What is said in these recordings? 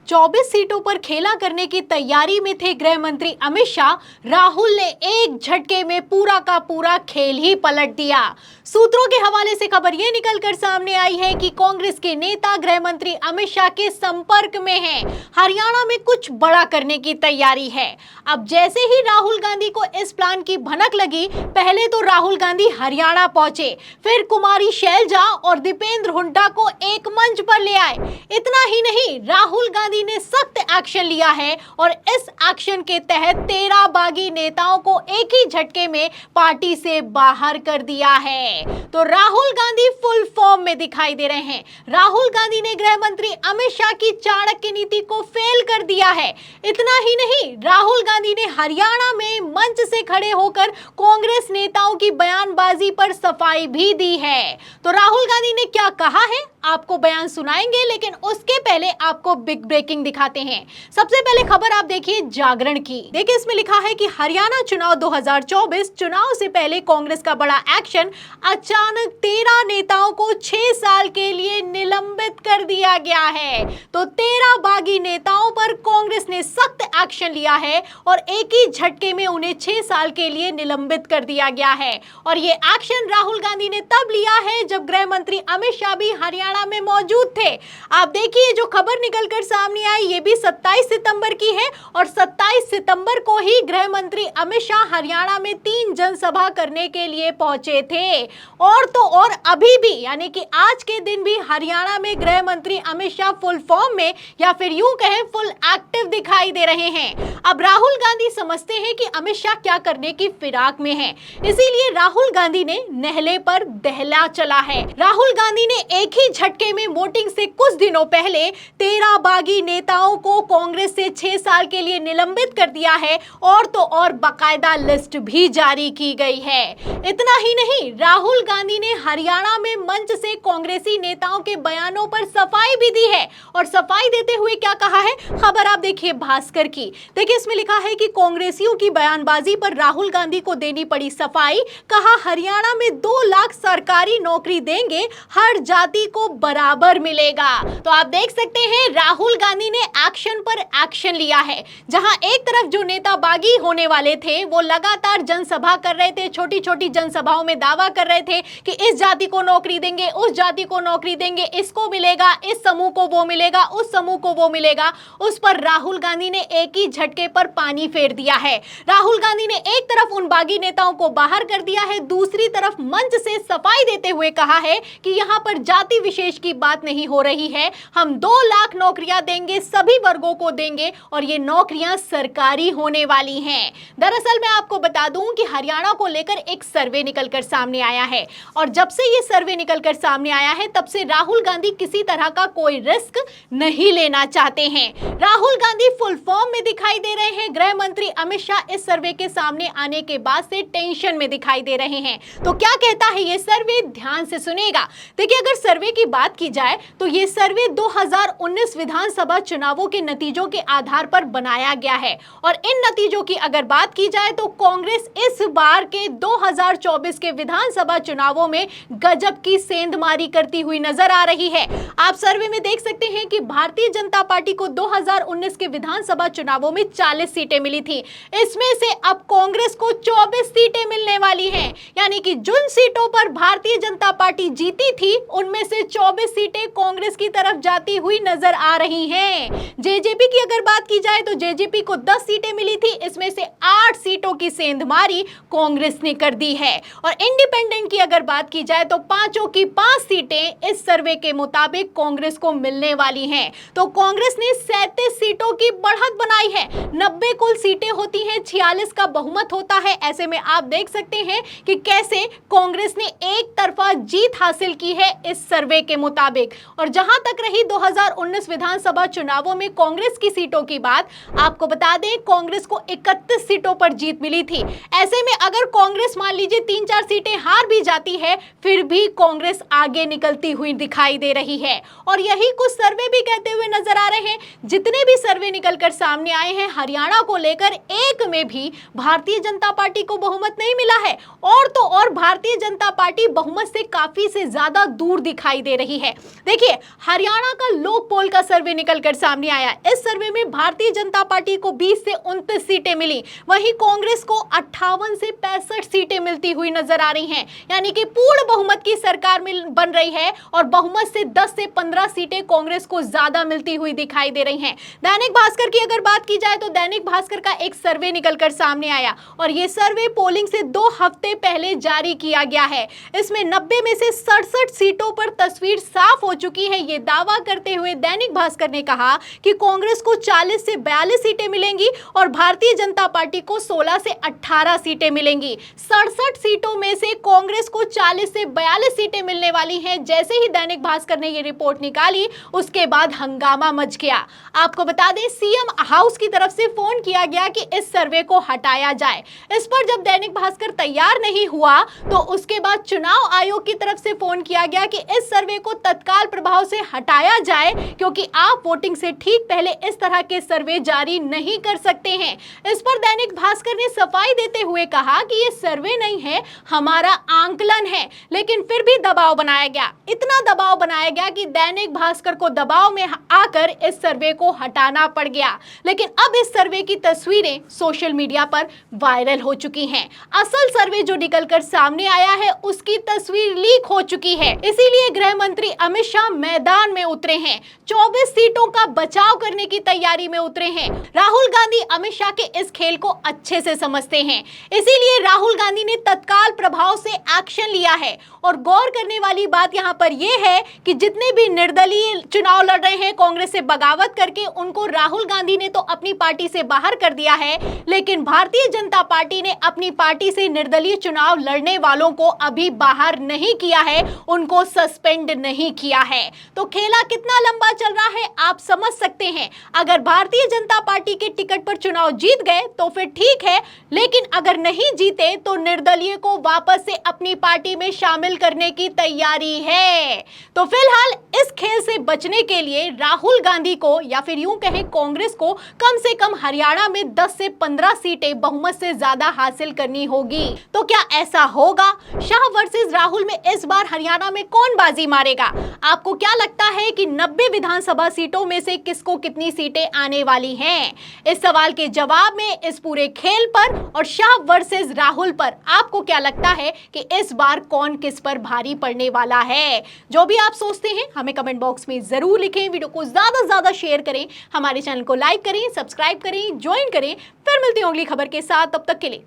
24 सीटों पर खेला करने की तैयारी में थे गृह मंत्री अमित शाह। राहुल ने एक झटके में पूरा का पूरा खेल ही पलट दिया। सूत्रों के हवाले से खबर यह निकलकर सामने आई है कि कांग्रेस के नेता गृह मंत्री अमित शाह के संपर्क में हैं। हरियाणा में कुछ बड़ा करने की तैयारी है। अब जैसे ही राहुल गांधी को इस प्लान की भनक लगी, पहले तो राहुल गांधी हरियाणा पहुंचे, फिर कुमारी शैलजा और दीपेंद्र हुड्डा को एक मंच पर ले आए। इतना ही नहीं, राहुल गांधी ने सख्त एक्शन लिया है और इस एक्शन के तहत 13 बागी नेताओं को एक ही झटके में पार्टी से बाहर कर दिया है। तो राहुल गांधी फुल फॉर्म में दिखाई दे रहे हैं। राहुल गांधी ने गृह मंत्री अमित शाह की चाणक्य नीति को फेल कर दिया है। इतना ही नहीं, राहुल गांधी ने हरियाणा में मंच से खड़े होकर कांग्रेस नेताओं की बयानबाजी पर सफाई भी दी है। तो राहुल गांधी ने क्या कहा है, आपको बयान सुनाएंगे, लेकिन उसके पहले आपको बिग ब्रेकिंग दिखाते हैं। सबसे पहले खबर आप देखिए जागरण की। देखिए, इसमें लिखा है कि हरियाणा चुनाव 2024 चुनाव से पहले कांग्रेस का बड़ा एक्शन, अचानक 13 नेताओं को 6 साल के लिए निलंबित कर दिया गया है। तो 13 बागी नेताओं पर कांग्रेस ने सख्त एक्शन लिया है और एक ही झटके में उन्हें 6 साल के लिए निलंबित कर दिया गया है। और ये एक्शन राहुल गांधी ने तब लिया है जब गृह मंत्री अमित शाह भी हरियाणा में मौजूद थे। आप देखिए, जो खबर निकलकर सामने आई ये भी 27 सितंबर की है और 27 सितंबर को ही गृह मंत्री अमित शाह हरियाणा में 3 जनसभा करने के लिए पहुंचे थे। और तो और अभी भी, यानी कि आज के दिन भी हरियाणा में गृह मंत्री अमित शाह फुल फॉर्म में, या फिर यूं कहें फुल एक्टिव दिखाई दे रहे हैं। अब राहुल गांधी समझते हैं कि अमित शाह क्या करने की फिराक में है, इसीलिए राहुल गांधी ने नहले पर दहला चला है। राहुल गांधी ने एक ही झटके में वोटिंग से कुछ दिनों पहले 13 बागी नेताओं को कांग्रेस से 6 साल के लिए निलंबित कर दिया है और तो और बाकायदा लिस्ट भी जारी की गई है। इतना ही नहीं, राहुल गांधी ने हरियाणा में मंच से कांग्रेसी नेताओं के बयानों पर सफाई भी दी है। और सफाई देते हुए क्या कहा है, खबर आप देखिए भास्कर की। देखिए, इसमें लिखा है कि कांग्रेसियों की बयानबाजी पर राहुल गांधी को देनी पड़ी सफाई। कहा, हरियाणा में 2 लाख सरकारी नौकरी देंगे, हर जाति को बराबर मिलेगा। तो आप देख सकते हैं, राहुल गांधी ने एक्शन पर एक्शन लिया है। जहां एक तरफ जो नेता बागी होने वाले थे वो लगातार जनसभा कर रहे थे, छोटी छोटी जनसभाओं में दावा कर रहे थे कि इस जाति को नौकरी देंगे, उस जाति को नौकरी देंगे, इसको मिलेगा, इस समूह को वो मिलेगा, उस समूह को वो मिलेगा। उस पर राहुल गांधी ने एक ही झटके पर पानी फेर दिया है। राहुल गांधी ने एक तरफ उन बागी नेताओं को बाहर कर दिया है, दूसरी तरफ मंच से सफाई देते हुए कहा है कि यहां पर जाति विशेष की बात नहीं हो रही है, हम 2 लाख नौकरियां देंगे, सभी वर्गों को देंगे और ये नौकरियां सरकारी होने वाली हैं। दरअसल मैं आपको बता दूं कि हरियाणा को लेकर एक सर्वे निकलकर सामने आया है और जब से ये सर्वे निकलकर सामने आया है तब से राहुल गांधी किसी तरह का कोई रिस्क नहीं लेना चाहते हैं। राहुल गांधी फुल फॉर्म में दिखाई दे रहे हैं। गृह मंत्री अमित शाह इस सर्वे के सामने आने के बाद से टेंशन में दिखाई दे रहे हैं। तो क्या कहता है ये सर्वे, ध्यान से सुनेगा। देखिए, अगर सर्वे की बात की जाए तो ये सर्वे 2019 विधानसभा चुनावों के नतीजों के आधार पर बनाया गया है और इन नतीजों की अगर बात की जाए तो कांग्रेस इस बार के 2024 के विधानसभा चुनावों में गजब की सेंधमारी करती हुई नजर आ रही है। आप सर्वे में देख सकते हैं कि भारतीय जनता पार्टी को 2019 के विधानसभा चुनावों में 40 सीटें मिली थी, इसमें से अब कांग्रेस को 24 सीटें मिलने वाली हैं। यानी कि जिन सीटों पर भारतीय जनता पार्टी जीती थी उनमें से 24 सीटें कांग्रेस की तरफ जाती हुई नजर आ रही हैं। जेजेपी की अगर बात की जाए तो जेजेपी को 10 सीटें मिली थी, इसमें से 8 सीटों की सेंधमारी कांग्रेस ने कर दी है। और इंडिपेंडेंट की अगर बात की जाए तो 5 की 5 सीटें इस सर्वे के मुताबिक कांग्रेस को मिलने वाली हैं। तो कांग्रेस ने 37 सीटों की बढ़त बनाई है। 90 कुल सीटें होती हैं, 46 का बहुमत होता है। ऐसे में आप देख सकते हैं कि कैसे कांग्रेस ने एक तरफा जीत हासिल की है इस सर्वे के मुताबिक। और जहां तक रही 2019 विधानसभा चुनावों में कांग्रेस की सीटों की बात, आपको बता दें कांग्रेस को 31 सीटों पर जीत मिली थी। ऐसे में अगर कांग्रेस मान लीजिए 3-4 सीटें हार भी जाती है, फिर भी कांग्रेस आगे निकलती हुई दिखाई दिखाई दे रही है। और यही कुछ सर्वे भी कहते हुए नजर आ रहे हैं। जितने भी सर्वे निकलकर सामने आए हैं हरियाणा को लेकर, एक में भी भारतीय जनता पार्टी को बहुमत नहीं मिला है। और तो और भारतीय जनता पार्टी बहुमत से काफी से ज्यादा दूर दिखाई दे रही है। देखिए, हरियाणा का लोक पोल का सर्वे निकलकर सामने आया। इस सर्वे में भारतीय जनता पार्टी को 20 से 29 सीटें मिली, वहीं कांग्रेस को 58 से 65 सीटें मिलती हुई नजर आ रही हैं। यानी कि पूर्ण बहुमत की सरकार बन रही है और बहुमत से 10 से 15 सीटें कांग्रेस को ज्यादा मिलती हुई दिखाई दे रही हैं। दैनिक भास्कर की अगर बात की जाए तो दैनिक भास्कर का एक सर्वे निकलकर सामने आया और यह सर्वे पोलिंग से 2 हफ्ते पहले जारी किया गया है। इसमें 90 में से 67 सीटों पर तस्वीर साफ हो चुकी है। यह दावा करते हुए दैनिक भास्कर ने कहा कि कांग्रेस को 40 से 42 सीटें मिलेंगी और भारतीय जनता पार्टी को 16 से 18 सीटें मिलेंगी। 67 सीटों में से कांग्रेस को 40 से 42 सीटें मिलने वाली हैं। जैसे ही दैनिक भास्कर ने यह रिपोर्ट निकाली, उसके बाद हंगामा मच गया। आपको बता दें, सीएम हाउस की तरफ से फोन किया गया कि इस सर्वे को हटाया जाए। इस पर जब दैनिक भास्कर तैयार नहीं हुआ तो उसके बाद चुनाव आयोग की तरफ से फोन किया गया कि इस सर्वे को तत्काल प्रभाव से हटाया जाए, क्योंकि आप वोटिंग से ठीक पहले इस तरह के सर्वे जारी नहीं कर सकते हैं। इस पर दैनिक भास्कर ने सफाई देते हुए कहा कि यह सर्वे नहीं है, हमारा आंकलन है। लेकिन फिर भी दबाव बनाया गया, इतना दबाव बनाया गया कि दैनिक भास्कर को दबाव में आकर इस सर्वे को हटाना पड़ गया। लेकिन अब इस सर्वे की तस्वीरें सोशल मीडिया पर वायरल हो चुकी हैं। असल सर्वे जो निकलकर सामने आया है उसकी तस्वीर लीक हो चुकी है। इसीलिए गृह मंत्री अमित शाह मैदान में उतरे हैं, 24 सीटों का बचाव करने की तैयारी में उतरे हैं। राहुल गांधी अमित शाह के इस खेल को अच्छे से समझते हैं, इसीलिए राहुल गांधी ने तत्काल प्रभाव से एक्शन लिया है। और गौर करने वाली बात यहां पर यह है कि जितने भी निर्दलीय चुनाव लड़ रहे हैं कांग्रेस से बगावत करके, उनको राहुल गांधी ने तो अपनी पार्टी से बाहर कर दिया है, लेकिन भारतीय जनता पार्टी ने अपनी पार्टी से निर्दलीय चुनाव लड़ने वालों को अभी बाहर नहीं किया है, उनको सस्पेंड नहीं किया है। तो खेला कितना लंबा चल रहा है आप समझ सकते हैं। अगर भारतीय जनता पार्टी के टिकट पर चुनाव जीत गए तो फिर ठीक है, लेकिन अगर नहीं जीते तो निर्दलीय को वापस से अपनी पार्टी में शामिल करने की तैयारी है। तो फिलहाल इस खेल से बचने के लिए राहुल गांधी को, या फिर यूं कहें कांग्रेस को, कम से कम हरियाणा में 10 से 15 सीटें बहुमत से ज्यादा हासिल करनी होगी। तो क्या ऐसा होगा? शाह वर्सेस राहुल में इस बार हरियाणा में कौन बाजी मारेगा? आपको क्या लगता है कि 90 विधानसभा सीटों में से किसको कितनी सीटें आने वाली हैं? इस सवाल के जवाब में इस पूरे खेल पर और शाह वर्सेस राहुल पर आपको क्या लगता है कि इस बार कौन किस पर भारी पड़ने वाला है? जो भी आप सोचते हैं हमें कमेंट बॉक्स में जरूर लिखें। वीडियो को ज्यादा से ज्यादा शेयर करें, हमारे चैनल को लाइक करें, सब्सक्राइब करें, ज्वाइन करें। फिर मिलते हैं अगली खबर के साथ, तब तक के लिए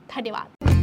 धन्यवाद।